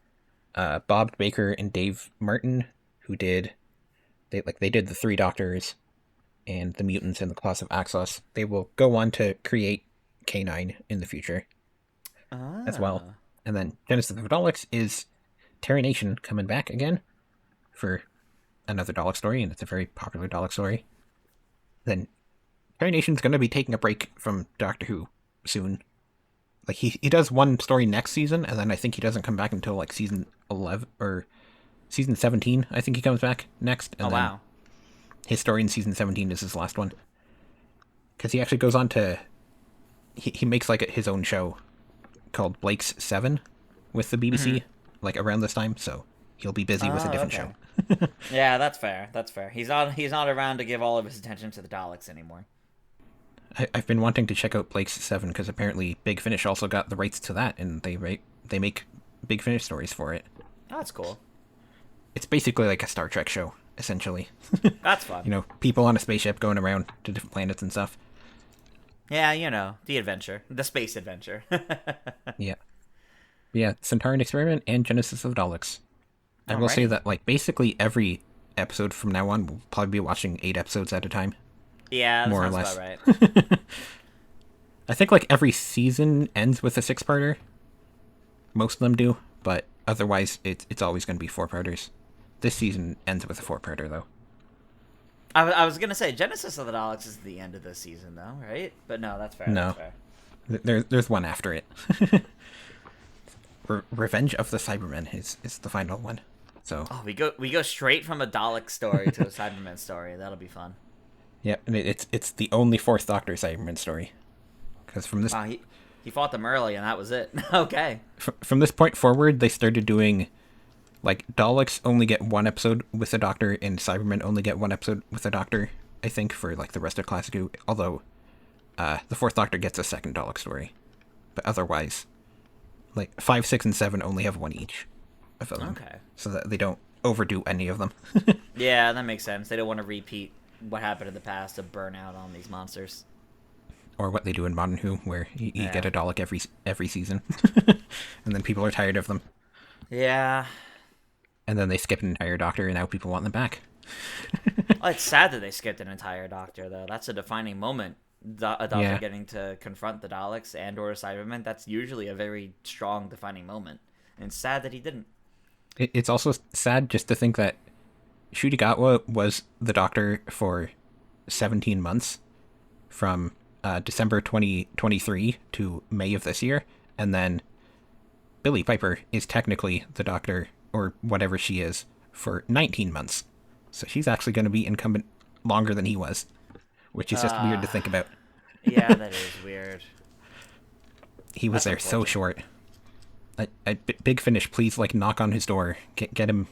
Bob Baker and Dave Martin, who did the 3 Doctors and the Mutants and the Class of Axos. They will go on to create K9 in the future as well. And then Genesis of the Daleks is Terry Nation coming back again for another Dalek story, and it's a very popular Dalek story. Then Terry Nation's going to be taking a break from Doctor Who soon. Like he does one story next season, and then I think he doesn't come back until like season 11 or season 17. I think he comes back next. And wow! His story in season 17 is his last one, because he actually goes on to he makes like his own show called Blake's 7 with the BBC like around this time. So he'll be busy with a different show. Yeah, that's fair. He's not around to give all of his attention to the Daleks anymore. I've been wanting to check out Blake's 7 because apparently Big Finish also got the rights to that, and they make Big Finish stories for it. Oh, that's cool. It's basically like a Star Trek show, essentially. That's fun. You know, people on a spaceship going around to different planets and stuff. Yeah, you know, the space adventure. Yeah. Yeah, Centauran Experiment and Genesis of the Daleks. I will say Alrighty. that, like, basically every episode from now on, we'll probably be watching 8 episodes at a time. Yeah, that More or sounds less. about right. I think, like, every season ends with a 6-parter. Most of them do, but otherwise, it's always going to be 4-parters. This season ends with a 4-parter, though. I was gonna say Genesis of the Daleks is the end of the season, though, right? But no, that's fair. No. That's fair. There's one after it. Revenge of the Cybermen is the final one. So Oh, we go straight from a Dalek story to a Cyberman story. That'll be fun. yeah, and it's the only Fourth Doctor Cyberman story. Because from this Wow, he fought them early, and that was it. Okay. from this point forward, they started doing, like, Daleks only get 1 episode with the Doctor, and Cybermen only get 1 episode with the Doctor. I think for like the rest of Classic Who, although the Fourth Doctor gets a second Dalek story, but otherwise, like 5, 6, and 7 only have 1 each of them. Okay. So that they don't overdo any of them. Yeah, that makes sense. They don't want to repeat what happened in the past to burn out on these monsters. Or what they do in Modern Who, where you Yeah. get a Dalek every season, and then people are tired of them, Yeah. and then they skip an entire Doctor, and now people want them back. Well, it's sad that they skipped an entire Doctor, though. That's a defining moment. A Doctor Yeah. getting to confront the Daleks and or Cybermen. That's usually a very strong defining moment. And it's sad that he didn't. It's also sad just to think that Shudigatwa was the Doctor for 17 months, from December 2023 to May of this year, and then Billie Piper is technically the Doctor, or whatever she is, for 19 months. So she's actually going to be incumbent longer than he was, which is just weird to think about. Yeah, that is weird. He was That's there so unfortunate. short. Big Finish, please, like, knock on his door, get him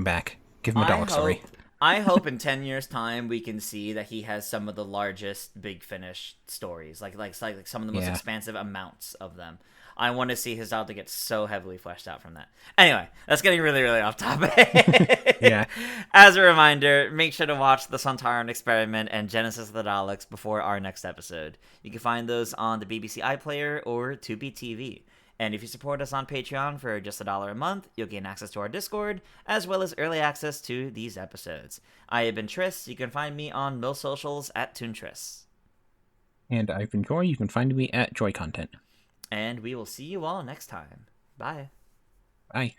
back, give him a Dalek story. I hope in 10 years' time we can see that he has some of the largest Big Finish stories, like some of the most Yeah. expansive amounts of them. I want to see his Dalek get so heavily fleshed out from that. Anyway, that's getting really, really off topic. Yeah. As a reminder, make sure to watch the Sontaran Experiment and Genesis of the Daleks before our next episode. You can find those on the BBC iPlayer or Tubi TV. And if you support us on Patreon for just $1 a month, you'll gain access to our Discord, as well as early access to these episodes. I have been Tris. You can find me on most socials at ToonTris. And I've been Joy. You can find me at Joy Content. And we will see you all next time. Bye. Bye.